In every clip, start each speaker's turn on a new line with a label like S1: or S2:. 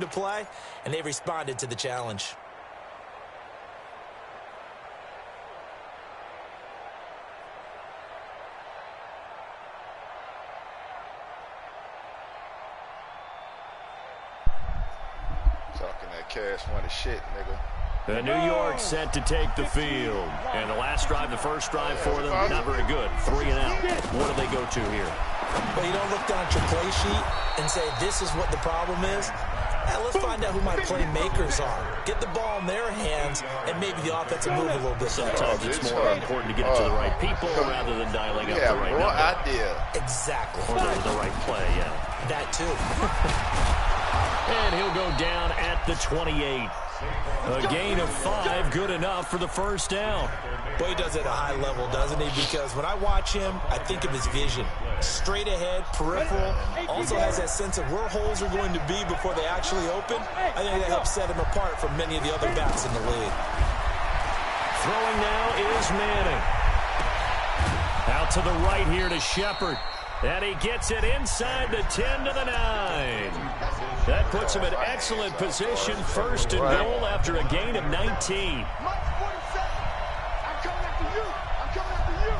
S1: to play, and they responded to the challenge.
S2: Talking that cash money shit, nigga.
S3: The New York set to take the field. And the last drive, the first drive for them, not very good. 3 and out. What do they go to here?
S1: Well, you don't look down at your play sheet and say, this is what the problem is. Now, let's find out who my playmakers are. Get the ball in their hands, and maybe the offensive move a little bit.
S3: Sometimes it's more important to get it to the right people rather than dialing up the right number.
S2: Idea.
S1: Exactly.
S3: Or the right play, yeah.
S1: That too.
S3: And he'll go down at the 28. A gain of 5, good enough for the first down.
S1: Boy, he does it at a high level, doesn't he? Because when I watch him, I think of his vision. Straight ahead, peripheral, also has that sense of where holes are going to be before they actually open. I think that helps set him apart from many of the other backs in the league.
S3: Throwing now is Manning. Out to the right here to Shepard. And he gets it inside the 10 to the 9. That puts him in excellent position, first and goal after a gain of 19.
S4: I'm coming after you. I'm coming after you.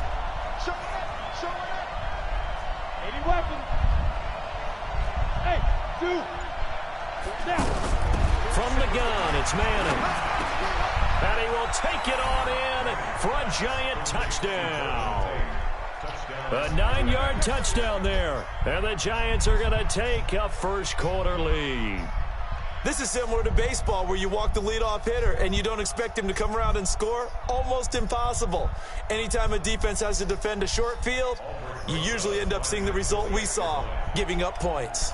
S4: Show me that. Show me that. Any weapons. Hey, dude. Now.
S3: From the gun, it's Manning. And he will take it on in for a giant touchdown. A 9-yard touchdown there. And the Giants are going to take a first-quarter lead.
S1: This is similar to baseball where you walk the leadoff hitter and you don't expect him to come around and score. Almost impossible. Anytime a defense has to defend a short field, you usually end up seeing the result we saw, giving up points.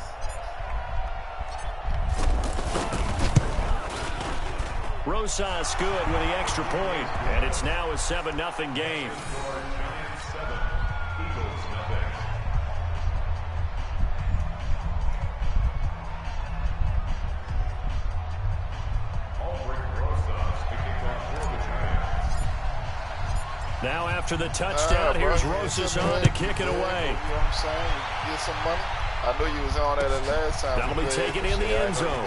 S3: Rosas good with the extra point, and it's now a 7-0 game. Now after the touchdown, here's Rosas on to kick it away.
S2: You know what I'm saying? You get some money. I knew you was on that last time.
S3: That'll be taken in the end zone.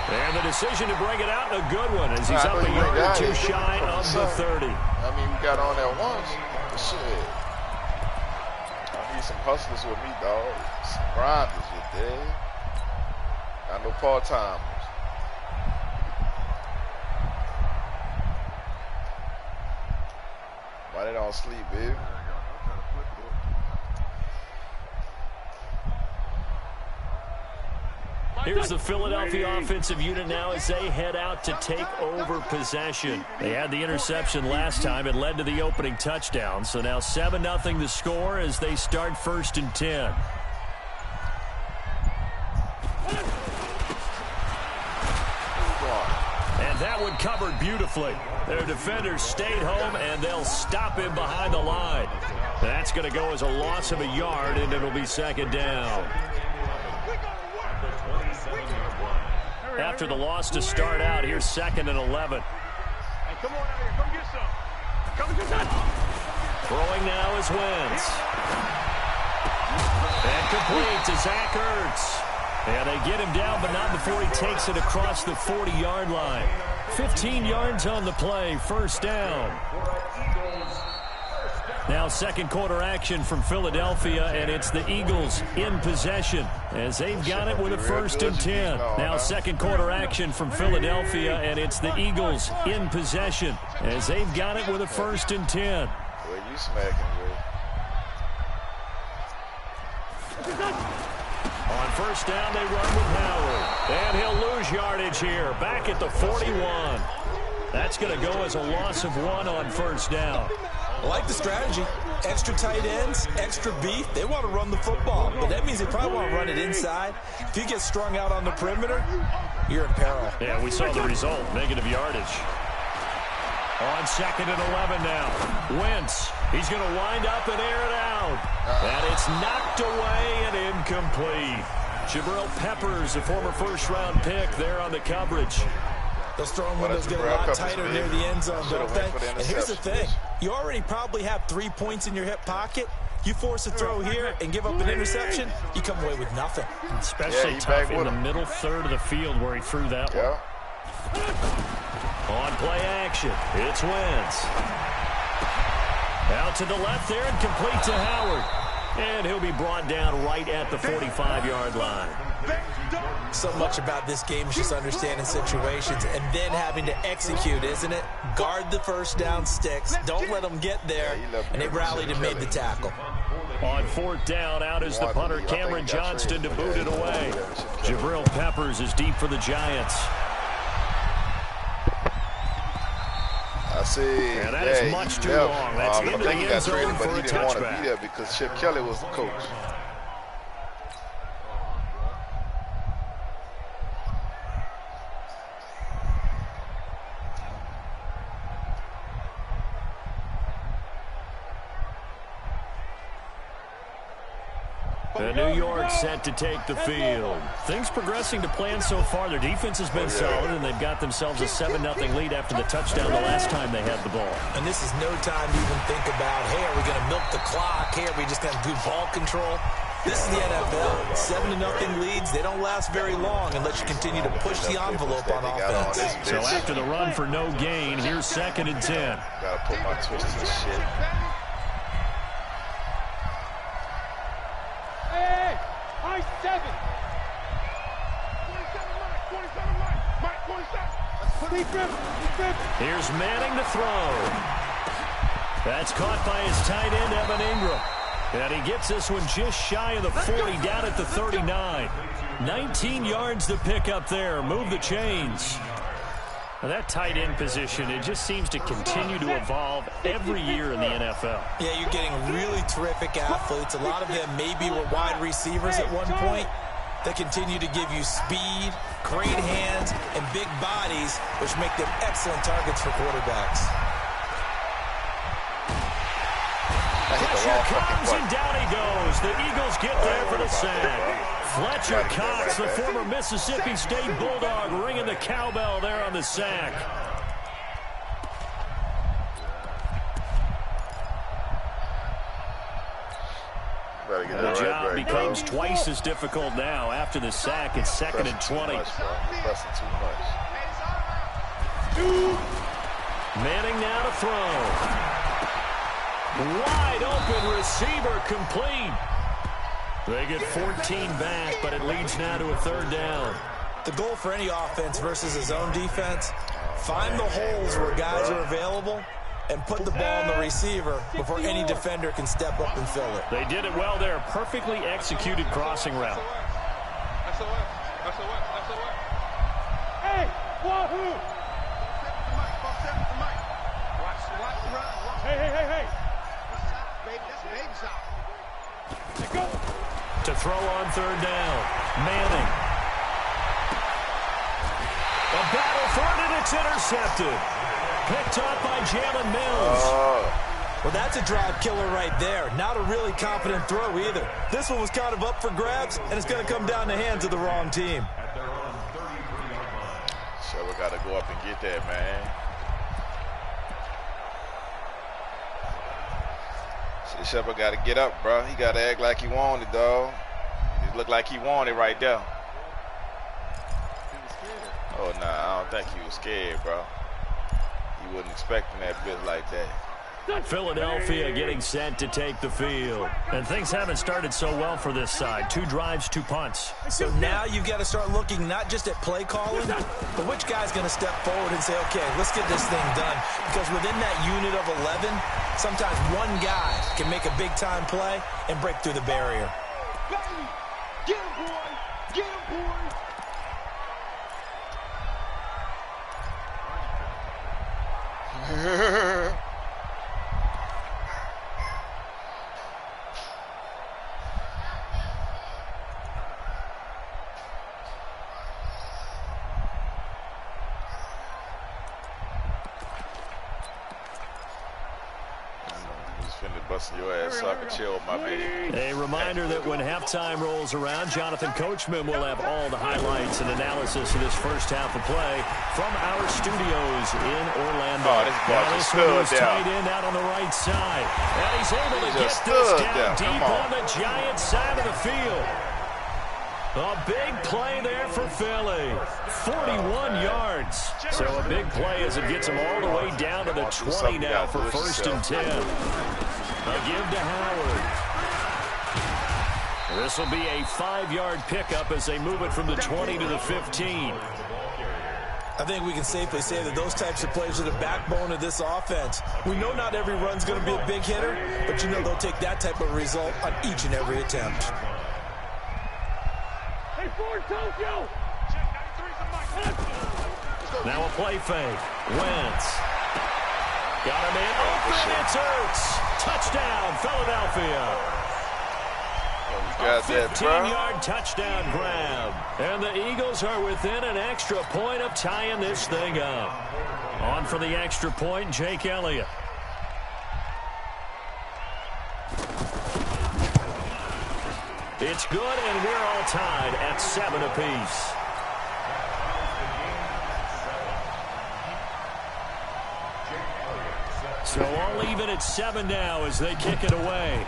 S3: And the decision to bring it out, a good one, as he's up a yard or two shy of the 30.
S2: I mean, we got on there once, but shit. I need some hustlers with me, dog. Some grinders, you dig? I know part-timers. Why they don't sleep, baby?
S3: Here's the Philadelphia offensive unit now as they head out to take over possession. They had the interception last time. It led to the opening touchdown. So now 7-0 the score as they start 1st and 10. And that one covered beautifully. Their defenders stayed home, and they'll stop him behind the line. That's going to go as a loss of a yard, and it'll be 2nd down. After the loss to start out, here's 2nd and 11.
S4: Hey, come on out here. Come get some. Come get some.
S3: Throwing now is Wentz. And complete to Zach Ertz. And they get him down, but not before he takes it across the 40-yard line. 15 yards on the play, 1st down. Now 2nd quarter action from Philadelphia, and it's the Eagles in possession as they've got it with a 1st and 10. Now 2nd quarter action from Philadelphia, and it's the Eagles in possession as they've got it with a 1st and 10.
S2: Well, you smacking, bro.
S3: On 1st down, they run with Howard. And he'll lose yardage here, back at the 41. That's going to go as a loss of 1 on 1st down.
S1: I like the strategy. Extra tight ends, extra beef. They want to run the football, but that means they probably want to run it inside. If you get strung out on the perimeter, you're in peril.
S3: Yeah, we saw the result, negative yardage. On 2nd and 11 now. Wentz, he's going to wind up and air it out. And it's knocked away and incomplete. Jabril Peppers, a former 1st-round pick, there on the coverage.
S1: Those throwing windows get a lot tighter near the end zone, don't they? And here's the thing. You already probably have 3 points in your hip pocket. You force a throw here and give up an interception, you come away with nothing.
S3: Especially tough in the middle third of the field where he threw that one. On play action, it's Wentz. Out to the left there and complete to Howard. And he'll be brought down right at the 45-yard line.
S1: So much about this game is just understanding situations and then having to execute, isn't it? Guard the first down sticks. Don't let them get there. And they rallied and made the tackle.
S3: On fourth down, out is the punter, Cameron Johnston, to boot it away. Jabril Peppers is deep for the Giants.
S2: I see.
S3: And that is much too long. That's into the end zone for a touchback. But he didn't want to be there
S2: because Chip Kelly was the coach.
S3: And New York set to take the field. Things progressing to plan so far. Their defense has been solid, and they've got themselves a 7-0 lead after the touchdown the last time they had the ball.
S1: And this is no time to even think about, hey, are we going to milk the clock? Hey, are we just going to do ball control? This is the NFL. 7-0 leads. They don't last very long unless you continue to push the envelope on offense.
S3: So after the run for no gain, here's 2nd and 10.
S2: Gotta put my twist in shit.
S4: Hey, high 7. 27 Mike, 27.
S3: Here's Manning to throw. That's caught by his tight end, Evan Ingram. And he gets this one just shy of the 40, down at the 39. 19 yards to pick up there. Move the chains. Now that tight end position, it just seems to continue to evolve every year in the NFL.
S1: Yeah, you're getting really terrific athletes. A lot of them maybe were wide receivers at one point. They continue to give you speed, great hands, and big bodies, which make them excellent targets for quarterbacks.
S3: Fletcher comes and down he goes. The Eagles get there for the sack. Fletcher Cox, the former Mississippi State Bulldog, ringing the cowbell there on the sack. The job becomes twice as difficult now. After the sack, it's 2nd and 20. Manning now to throw. Wide open receiver complete. They get 14 back, but it leads now to a 3rd down.
S1: The goal for any offense versus a zone defense, find the holes where guys are available and put the ball on the receiver before any defender can step up and fill it.
S3: They did it well there. Perfectly executed crossing route.
S4: Hey, wahoo! Hey.
S3: To throw on 3rd down. Manning. A battle for it, and it's intercepted. Picked up by Jalen Mills.
S1: Well, that's a drive killer right there. Not a really confident throw either. This one was kind of up for grabs, and it's going to come down the hands of the wrong team.
S2: So we got to go up and get that, man. Shepard got to get up, bro. He got to act like he wanted, dog. It looked like he wanted right there. Oh, nah, I don't think he was scared, bro. He wasn't expecting that bit like that.
S3: Philadelphia getting set to take the field. And things haven't started so well for this side. 2 drives, 2 punts.
S1: So now you've got to start looking not just at play calling, but which guy's going to step forward and say, okay, let's get this thing done. Because within that unit of 11, sometimes one guy can make a big-time play and break through the barrier.
S4: Get him, boy! Get him, boy!
S2: He's finna busting your ass so I can chill with my baby.
S3: A reminder that when halftime rolls around, Jonathan Coachman will have all the highlights and analysis of this first half of play from our studios in Orlando.
S2: Oh, this ball just stood down.
S3: Tight end out on the right side. And he's able to get this down deep on the Giants side of the field. A big play there for Philly. 41 yards. So a big play as it gets him all the way down to the 20 now for 1st and 10. A give to Howard. This will be a 5-yard pickup as they move it from the 20 to the 15.
S1: I think we can safely say that those types of plays are the backbone of this offense. We know not every run's going to be a big hitter, but you know they'll take that type of result on each and every attempt.
S3: Now a play fake. Wentz. Got him in. Open. It's Ertz. Touchdown, Philadelphia.
S2: A
S3: 15-yard touchdown grab. And the Eagles are within an extra point of tying this thing up. On for the extra point, Jake Elliott. It's good, and we're all tied at 7 apiece. So all even at 7 now as they kick it away.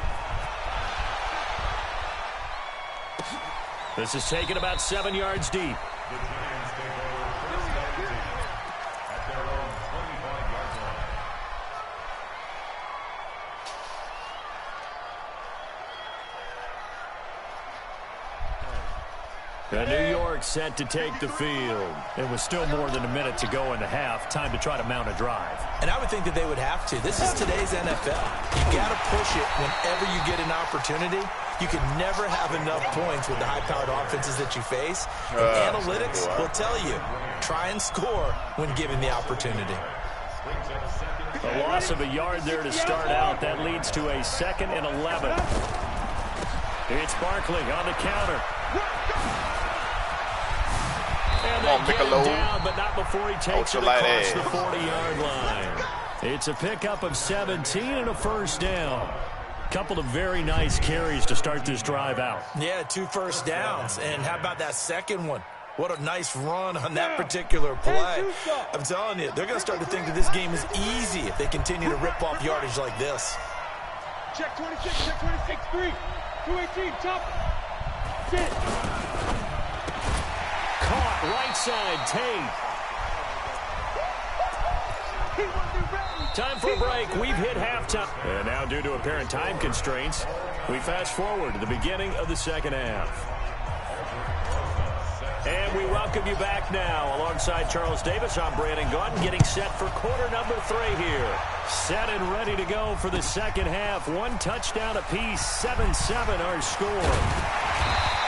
S3: This is taken about 7 yards deep. And New York set to take the field. It was still more than a minute to go in the half. Time to try to mount a drive.
S1: And I would think that they would have to. This is today's NFL. You got to push it whenever you get an opportunity. You can never have enough points with the high-powered offenses that you face. And analytics will tell you, try and score when given the opportunity.
S3: A loss of a yard there to start out. That leads to a 2nd and 11. It's Barkley on the counter. And they get him down, but not before he takes it across the 40-yard line. It's a pickup of 17 and a 1st down. Couple of very nice carries to start this drive out.
S1: Yeah, 2 first downs. And how about that second one? What a nice run on that particular play. I'm telling you, they're going to start to think that this game is easy if they continue to rip off yardage like this.
S4: Check 26, check 26, 3, 218, top. Sit.
S3: Caught right side, Tate. Time for a break. We've hit halftime. And now, due to apparent time constraints, we fast forward to the beginning of the 2nd half. And we welcome you back now. Alongside Charles Davis, I'm Brandon Gaudin, getting set for quarter number 3 here. Set and ready to go for the 2nd half. 1 touchdown apiece, 7-7 our score.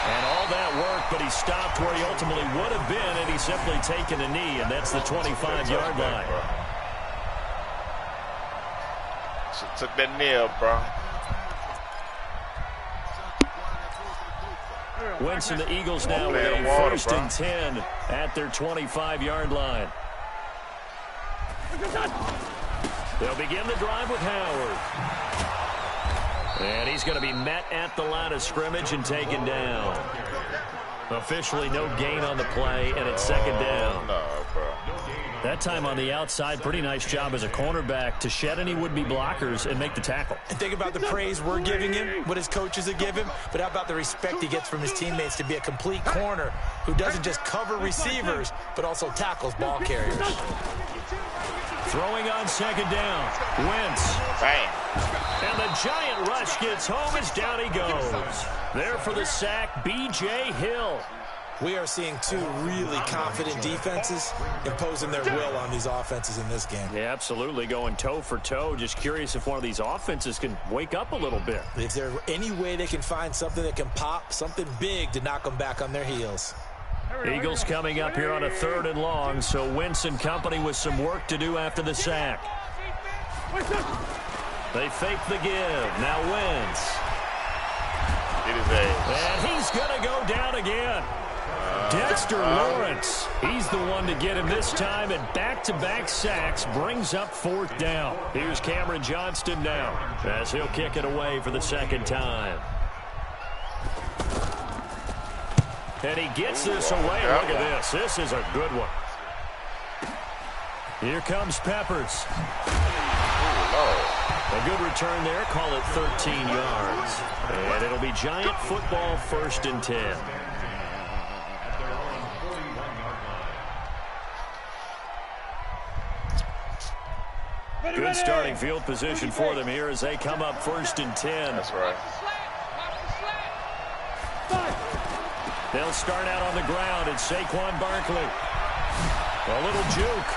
S3: And all that work, but he stopped where he ultimately would have been, and he's simply taken a knee, and that's the 25-yard line.
S2: Took that nail, bro.
S3: Wentz and the Eagles now with a 1st and 10 at their 25-yard line. They'll begin the drive with Howard. And he's going to be met at the line of scrimmage and taken down. Officially no gain on the play, and it's 2nd down.
S2: No, bro.
S3: That time on the outside, pretty nice job as a cornerback to shed any would-be blockers and make the tackle.
S1: And think about the praise we're giving him, what his coaches have given him, but how about the respect he gets from his teammates to be a complete corner who doesn't just cover receivers, but also tackles ball carriers.
S3: Throwing on 2nd down. Wentz.
S2: Bang.
S3: And the giant rush gets home as down he goes. There for the sack, B.J. Hill.
S1: We are seeing 2 really confident defenses imposing their will on these offenses in this game.
S3: Yeah, absolutely, going toe for toe. Just curious if one of these offenses can wake up a little bit.
S1: Is there any way they can find something that can pop, something big to knock them back on their heels?
S3: Eagles coming up here on a 3rd and long, so Wentz and company with some work to do after the sack. They fake the give. Now Wentz.
S2: Get his ass.
S3: And he's going to go down again. Dexter Lawrence, he's the one to get him this time, and back-to-back sacks brings up 4th down. Here's Cameron Johnston now as he'll kick it away for the 2nd time. And he gets this away. Look at this. This is a good one. Here comes Peppers. A good return there. Call it 13 yards. And it'll be Giant football, 1st and 10. Good starting field position for them here as they come up 1st and 10.
S2: That's right.
S3: They'll start out on the ground. It's Saquon Barkley. A little juke.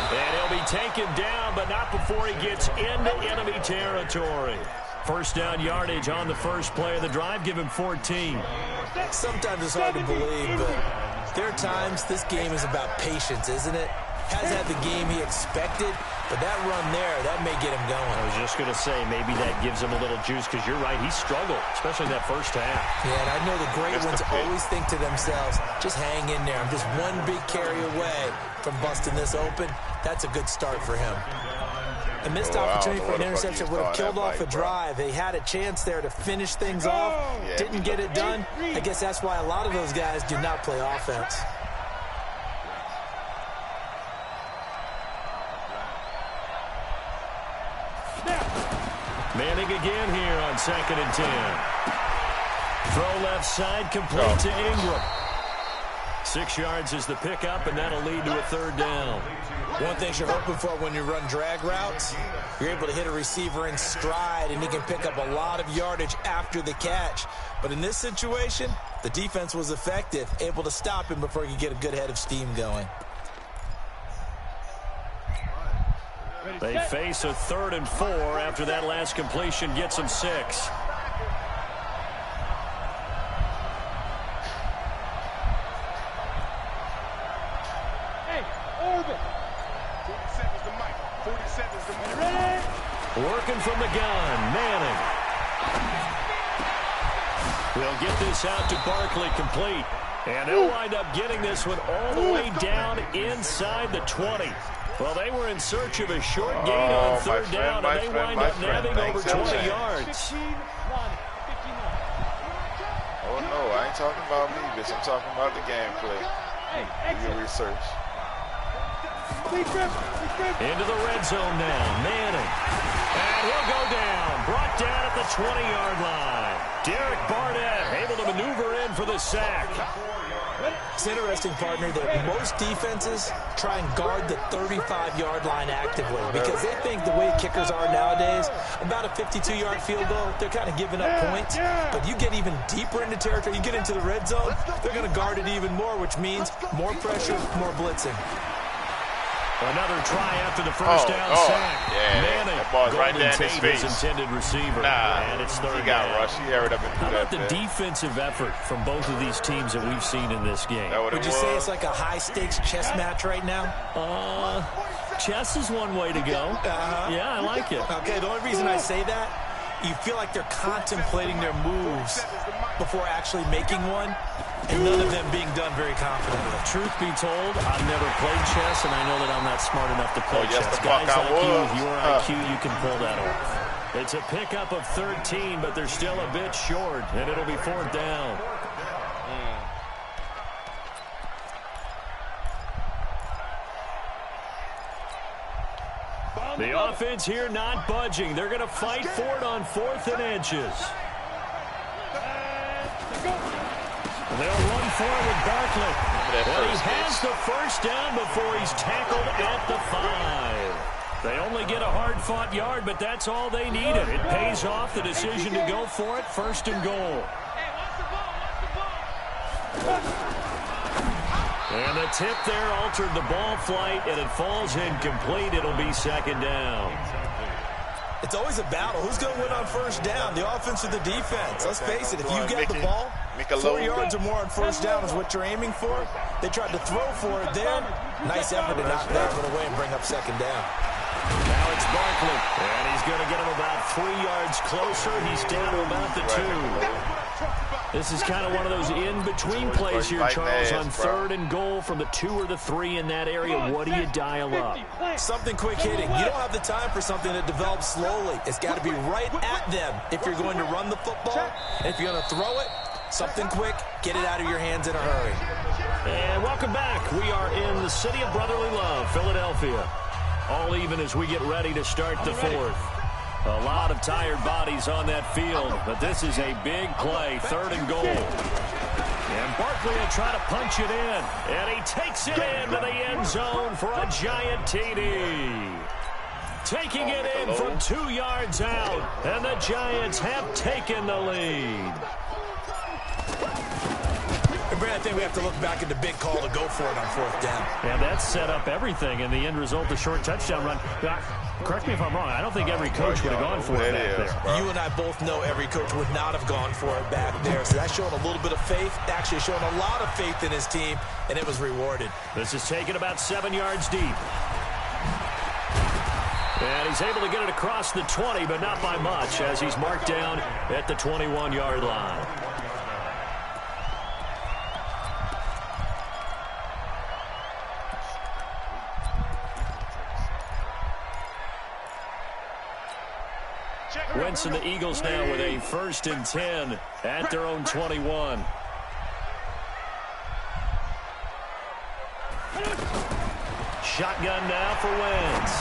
S3: And he'll be taken down, but not before he gets into enemy territory. 1st down yardage on the first play of the drive. Give him 14.
S1: Sometimes it's hard to believe, but there are times this game is about patience, isn't it? Hasn't had the game he expected, but that run there, that may get him going.
S3: I was just going to say, maybe that gives him a little juice, because you're right, he struggled, especially in that first half.
S1: Yeah, and I know the great ones always think to themselves, just hang in there. I'm just one big carry away from busting this open. That's a good start for him. A missed opportunity for an interception would have killed off a drive. They had a chance there to finish things off, didn't get it done. I guess that's why a lot of those guys do not play offense.
S3: Manning again here on 2nd and 10. Throw left side, complete to Ingram. 6 yards is the pickup, and that'll lead to a 3rd down.
S1: One thing you're hoping for when you run drag routes, you're able to hit a receiver in stride, and he can pick up a lot of yardage after the catch. But in this situation, the defense was effective, able to stop him before he could get a good head of steam going.
S3: They face a 3rd and 4 after that last completion gets them 6.
S4: Hey, Orbit. 47's the mic. 47's the mic. Ready?
S3: Working from the gun, Manning. We'll get this out to Barkley, complete. And they'll wind up getting this one all the way down inside the 20. Well, they were in search of a short gain on 3rd down, and they wind up nabbing over 20 yards.
S2: Oh, no, I ain't talking about me, bitch. I'm talking about the gameplay. Do your research.
S3: Into the red zone now, Manning. And he'll go down, brought down at the 20-yard line. Derek Barnett able to maneuver in for the sack.
S1: It's interesting, partner, that most defenses try and guard the 35-yard line actively because they think the way kickers are nowadays, about a 52-yard field goal, they're kind of giving up points. But you get even deeper into territory, you get into the red zone, they're going to guard it even more, which means more pressure, more blitzing.
S3: Another try after the first down sack.
S2: Yeah,
S3: Manning,
S2: that ball's right there in his face.
S3: his intended receiver.
S2: Nah,
S3: and it's 3rd
S2: he got
S3: down.
S2: rushed. He hurried up and
S3: How about the
S2: that,
S3: defensive effort from both of these teams that we've seen in this game?
S1: Would you say it's like a high-stakes chess match right now?
S3: Chess is one way to go. Yeah, I like it.
S1: Okay, the only reason I say that, you feel like they're contemplating their moves before actually making one, and none of them being done very confidently.
S3: Truth be told, I've never played chess, and I know that I'm not smart enough to play chess.
S2: The
S3: Guys
S2: fuck
S3: like you,
S2: was.
S3: with your IQ, you can pull that off. It's a pickup of 13, but they're still a bit short, and it'll be 4th down. The offense here not budging. They're going to fight for it on 4th and inches. They'll run forward Barkley. And he has the 1st down before he's tackled at the 5. They only get a hard-fought yard, but that's all they needed. It pays off the decision to go for it, 1st and goal. And the tip there altered the ball flight, and it falls incomplete. It'll be 2nd down.
S1: It's always a battle. Who's going to win on 1st down, the offense or the defense? Let's face it, if you get the ball, 4 yards or more on 1st down is what you're aiming for. They tried to throw for it there. Nice effort to knock that one away and bring up 2nd down.
S3: Now it's Barkley, and he's going to get him about 3 yards closer. He's down to about the 2. This is kind of one of those in-between plays here, Charles, on 3rd and goal from the 2 or the 3 in that area. What do you dial up?
S1: Something quick hitting. You don't have the time for something that develops slowly. It's got to be right at them if you're going to run the football. And if you're going to throw it, something quick, get it out of your hands in a hurry.
S3: And welcome back. We are in the city of brotherly love, Philadelphia. All even as we get ready to start the 4th. A lot of tired bodies on that field, but this is a big play, 3rd and goal. And Barkley will try to punch it in, and he takes it into the end zone for a giant TD. Taking it in from 2 yards out, and the Giants have taken the lead.
S1: And Brad, I think we have to look back at the big call to go for it on 4th down.
S3: And that set up everything in the end result, the short touchdown run. Correct me if I'm wrong. I don't think every coach would have gone for it back there.
S1: You and I both know every coach would not have gone for it back there. So that's showing a little bit of faith, actually showing a lot of faith in his team, and it was rewarded.
S3: This is taken about 7 yards deep. And he's able to get it across the 20, but not by much, as he's marked down at the 21-yard line. Wentz and the Eagles now with a 1st and 10 at their own 21. Shotgun now for Wentz.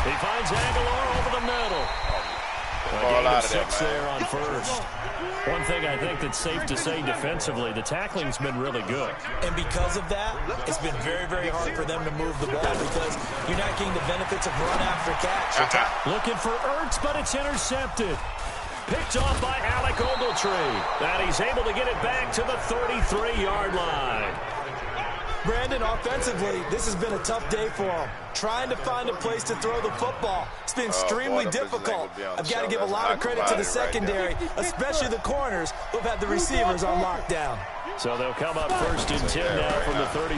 S3: He finds Aguilar over the middle. A gain of 6 there on 1st. One thing I think that's safe to say defensively, the tackling's been really good.
S1: And because of that, it's been very, very hard for them to move the ball because you're not getting the benefits of run after catch.
S3: Looking for Ertz, but it's intercepted. Picked off by Alec Ogletree. And he's able to get it back to the 33-yard line.
S1: Brandon, offensively, this has been a tough day for him. Trying to find a place to throw the football. It's been extremely difficult. I've got to give a lot of credit to the secondary, especially the corners who've had the receivers on lockdown.
S3: So they'll come up 1st and 10 now from the 33.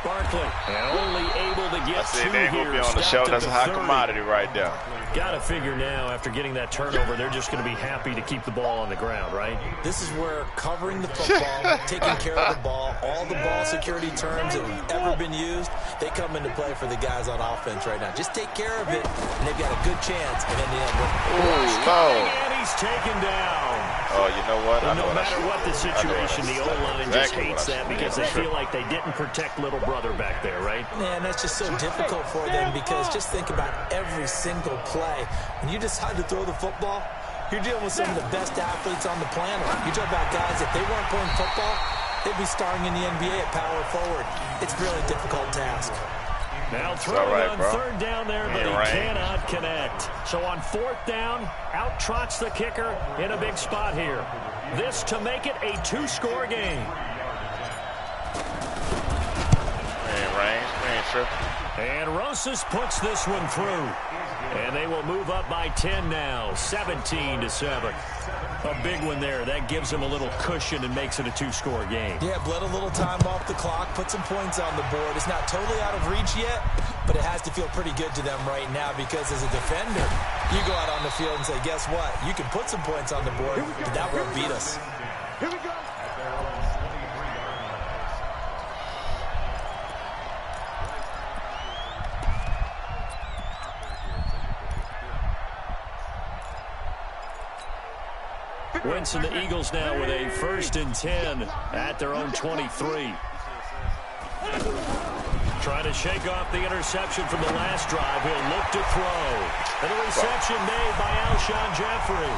S3: Barkley, and only able to get 2 here.
S2: Be on the show. That's a high commodity right there.
S3: Got to figure now, after getting that turnover, they're just going to be happy to keep the ball on the ground, right?
S1: This is where covering the football, taking care of the ball, all the ball security terms that have ever been used, they come into play for the guys on offense right now. Just take care of it, and they've got a good chance of ending up with
S3: and he's taken down.
S2: Oh, you know what?
S3: No matter what the situation, the O-line just hates that because they feel like they didn't protect little brother back there, right?
S1: Man, that's just so difficult for them because just think about every single play. When you decide to throw the football, you're dealing with some of the best athletes on the planet. You talk about guys, if they weren't playing football, they'd be starring in the NBA at power forward. It's a really difficult task.
S3: Now throwing on 3rd down there, but he cannot connect. So on 4th down, out trots the kicker in a big spot here. This to make it a 2-score game. And Rosas puts this one through. And they will move up by 10 now, 17-7. A big one there. That gives them a little cushion and makes it a 2-score game.
S1: Yeah, bled a little time off the clock, put some points on the board. It's not totally out of reach yet, but it has to feel pretty good to them right now because as a defender, you go out on the field and say, guess what? You can put some points on the board, but that won't beat us.
S4: Here we go.
S3: Wentz and the Eagles now with a 1st and 10 at their own 23. Trying to shake off the interception from the last drive. He'll look to throw. And a reception made by Alshon Jeffrey.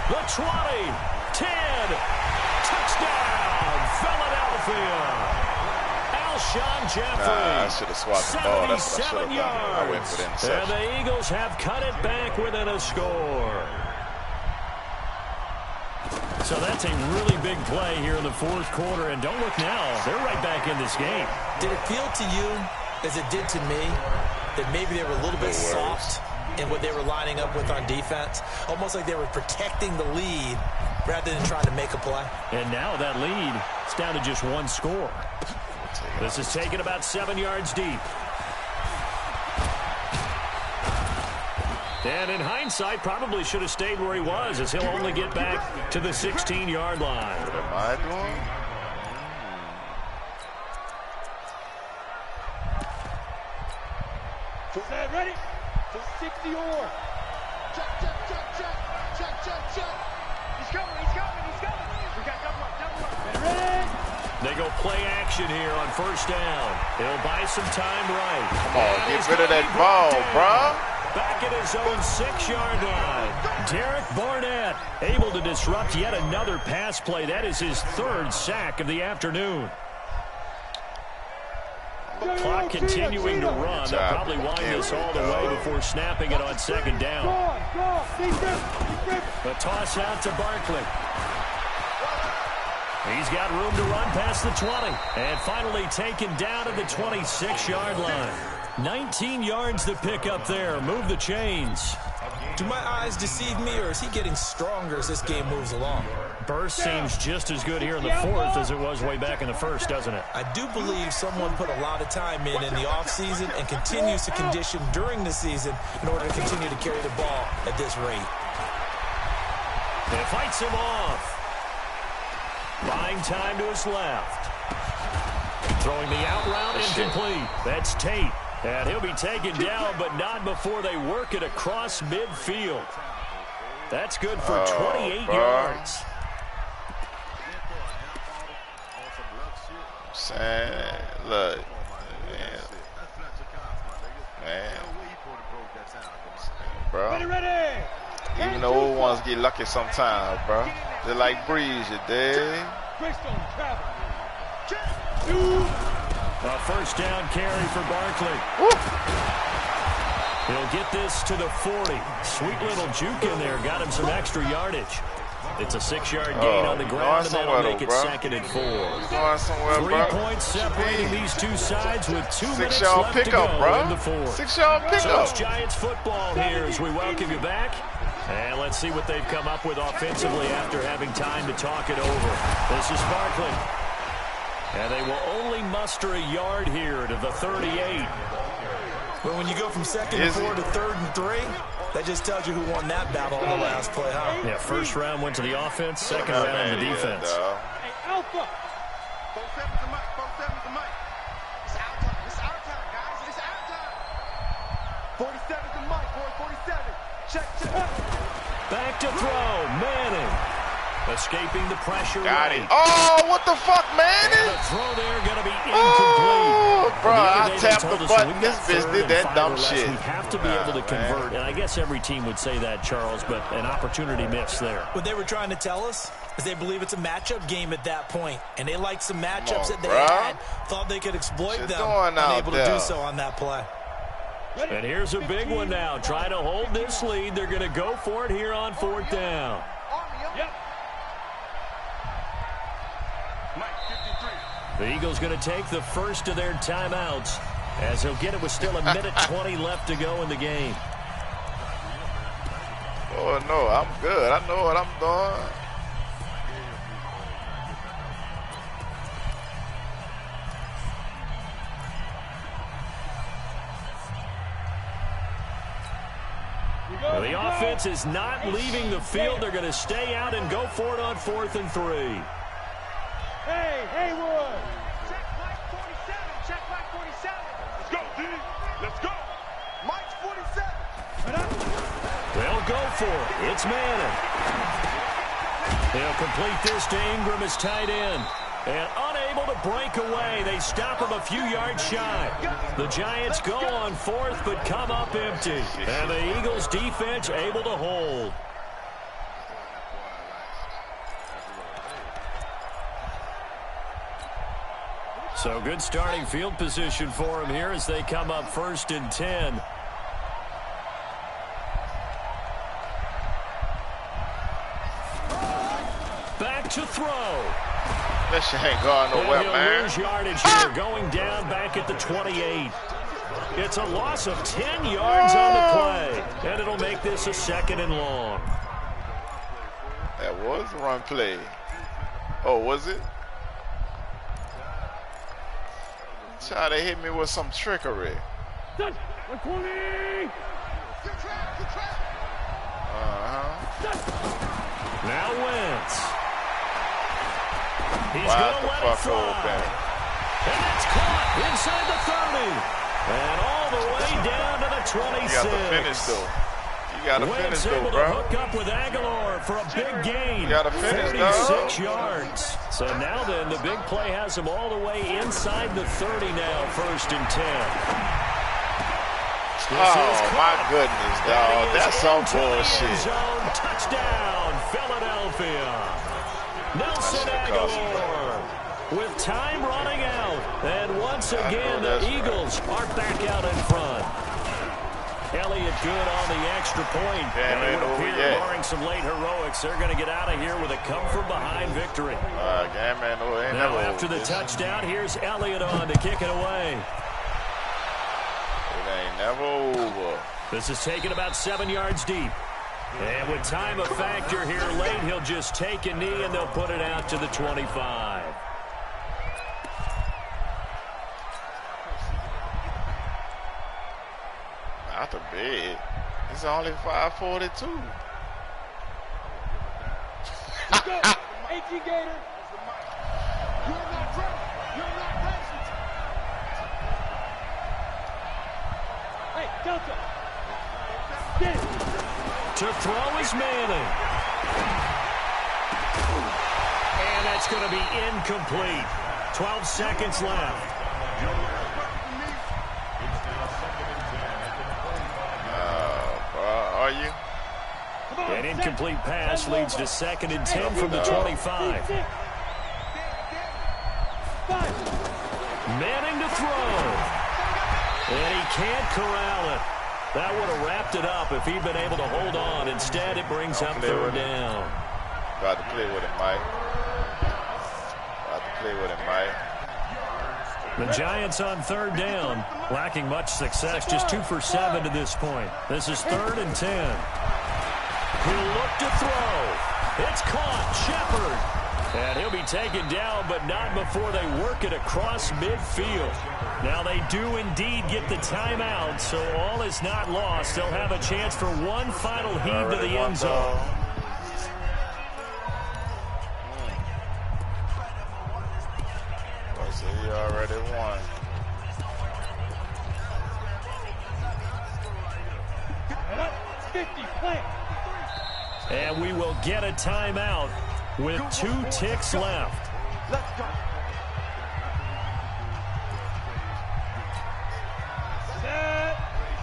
S3: The 20, 10, touchdown, Philadelphia. Alshon Jeffrey.
S2: I should have swapped the ball. That's what I should have done.
S3: 77 yards.
S2: I went for the interception.
S3: And the Eagles have cut it back within a score. So that's a really big play here in the 4th quarter. And don't look now. They're right back in this game.
S1: Did it feel to you, as it did to me, that maybe they were a little bit soft in what they were lining up with on defense? Almost like they were protecting the lead rather than trying to make a play.
S3: And now that lead is down to just 1 score. This is taken about 7 yards deep. And in hindsight, probably should have stayed where he was, as he'll only get back to the 16-yard line.
S2: What am I doing?
S4: Set, ready? To 60 or. Check. He's coming. We got double up. Ready?
S3: They go play action here on first down. He'll buy some time right.
S2: Come on, get rid of that ball, bro.
S3: Back at his own 6-yard line. Derek Barnett able to disrupt yet another pass play. That is his 3rd sack of the afternoon. Clock continuing to run. They'll probably wind this all the way before snapping it on 2nd down. The toss out to Barkley. He's got room to run past the 20. And finally taken down at the 26-yard line. 19 yards to pick up there. Move the chains.
S1: Do my eyes deceive me, or is he getting stronger as this game moves along?
S3: Burst seems just as good here in the 4th as it was way back in the 1st, doesn't it?
S1: I do believe someone put a lot of time in the offseason and continues to condition during the season in order to continue to carry the ball at this rate.
S3: And fights him off. Buying time to his left. Throwing the out route incomplete. That's Tate. And he'll be taken down, but not before they work it across midfield. That's good for 28 yards.
S2: Sad. Look. Man. Bro. Even the old ones get lucky sometimes, bro. They're like breeze, you dig?
S3: A first down carry for Barkley.
S2: Woo.
S3: He'll get this to the 40. Sweet little juke in there. Got him some extra yardage. It's a 6-yard gain on the ground, and that'll make it 2nd and 4.
S2: Going somewhere,
S3: 3 points separating these two sides with 2 minutes left to
S2: pickup,
S3: go
S2: bro.
S3: in the 4th.
S2: 6-yard pickup.
S3: So it's Giants football here as we welcome you back. And let's see what they've come up with offensively after having time to talk it over. This is Barkley. And they will only muster a yard here to the 38.
S1: But when you go from 2nd and 4 to 3rd and 3, that just tells you who won that battle on the last play, huh?
S3: Yeah, 1st round went to the offense, 2nd round the defense.
S4: Hey, Alpha.
S5: 4-7's the mic. 4-7's the mic. It's our time. It's our time, guys. It's our time. 47's the mic, boy. 47. Check.
S3: Back to throw. Manning. Escaping the pressure.
S2: Got it. Oh, what the fuck, man?
S3: The throw there going to be incomplete.
S2: Oh, bro, I tapped the button. This bitch did that dumb shit.
S3: We have to be able to convert, and I guess every team would say that, Charles, but an opportunity missed there.
S1: What they were trying to tell us is they believe it's a matchup game at that point, and they liked some matchups that they had, thought they could exploit them, unable to do so on that play.
S3: And here's a big one now. Trying to hold this lead. They're going to go for it here on 4th down.
S4: Yep.
S3: The Eagles going to take the first of their timeouts as he'll get it with still 1:20 left to go in the game.
S2: Oh, no, I'm good. I know what I'm doing.
S3: The offense is not leaving the field. They're going to stay out and go for it on 4th and 3.
S4: Hey, Haywood.
S5: Check Mike 47. Check Mike 47. Let's go, D. Let's go. Mike 47.
S3: They'll go for it. It's Manning. They'll complete this to Ingram as tight end. And unable to break away. They stop him a few yards shy. The Giants go on 4th but come up empty. And the Eagles defense able to hold. So good starting field position for him here as they come up 1st and 10. Back to throw.
S2: That shit ain't going nowhere,
S3: He'll
S2: man.
S3: lose yardage here, going down back at the 28. It's a loss of 10 yards on the play, and it'll make this a 2nd and long.
S2: That was a run play. Oh, was it? Try to hit me with some trickery.
S4: Touch. 120.
S5: Good trap.
S3: Now Wentz. He's
S2: Wide
S3: going to
S2: the
S3: let it
S2: fuck
S3: fly.
S2: open.
S3: And it's caught inside the 30. And all the way down to the 26.
S2: You got to finish, though. You got to finish, though,
S3: able
S2: bro.
S3: to hook up with Aguilar for a big gain.
S2: You got to finish,
S3: 46 yards. So now then, the big play has him all the way inside the 30 now, 1st and 10.
S2: Oh, my goodness, dog. That's some bullshit.
S3: Touchdown, Philadelphia. Nelson Aguilar with time running out. And once again, the Eagles are back out in front. Elliott good on the extra point. And it would appear, barring some late heroics, they're going to get out of here with a come-from-behind victory.
S2: Now,
S3: after the touchdown, here's Elliott on to kick it away.
S2: It ain't never over.
S3: This is taken about 7 yards deep. And with time a factor here late, he'll just take a knee and they'll put it out to the 25.
S2: Not the bed. It's only 5:42.
S4: Let's go. 18 Gator. You're not ready. You're not ready. Hey, Delta. Get it.
S3: To throw is Manning. And that's going to be incomplete. 12 seconds left.
S2: Are you?
S3: An incomplete pass leads to 2nd and 10 from the 25. Manning to throw. And he can't corral it. That would have wrapped it up if he'd been able to hold on. Instead, it brings up 3rd down.
S2: Got to play with it, Mike. Got to play with it, Mike.
S3: The Giants on 3rd down, lacking much success, just 2 for 7 to this point. This is 3rd and 10. He'll look to throw. It's caught. Shepard. And he'll be taken down, but not before they work it across midfield. Now they do indeed get the timeout, so all is not lost. They'll have a chance for one final heave to the end zone.
S2: So he already won.
S3: And we will get a timeout with 2 ticks left.
S4: Let's go. Set.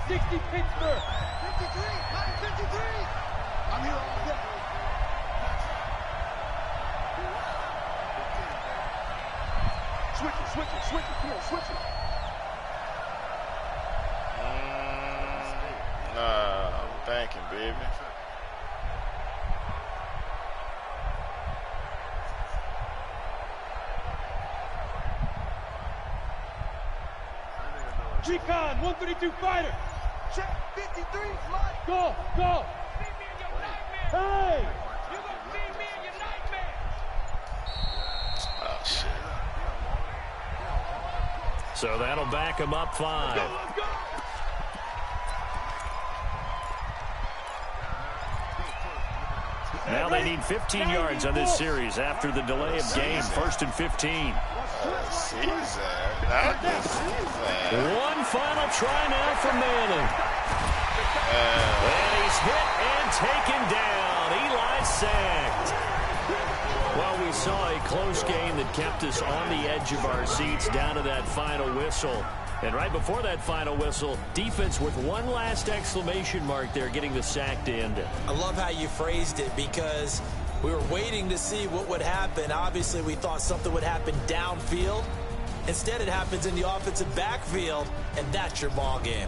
S4: 60 Pittsburgh. 53. 53. I'm here all day. Switch it. Come on, switch it.
S2: Nah, I'm thinking, baby.
S4: Recon, 132 fighter. Check 53, slide. Go. See me in your nightmare. Hey. You gonna see me in your nightmare.
S2: Oh, shit.
S3: So that'll back him up 5.
S4: Let's go.
S3: Now they need 15 yards on this series after the delay of game. 1st and 15.
S2: Season. Not this season.
S3: One final try now for Manning. And he's hit and taken down. Eli sacked. Well, we saw a close game that kept us on the edge of our seats down to that final whistle. And right before that final whistle, defense with one last exclamation mark there, getting the sack to end it.
S1: I love how you phrased it, because we were waiting to see what would happen. Obviously, we thought something would happen downfield. Instead, it happens in the offensive backfield, and that's your ball game.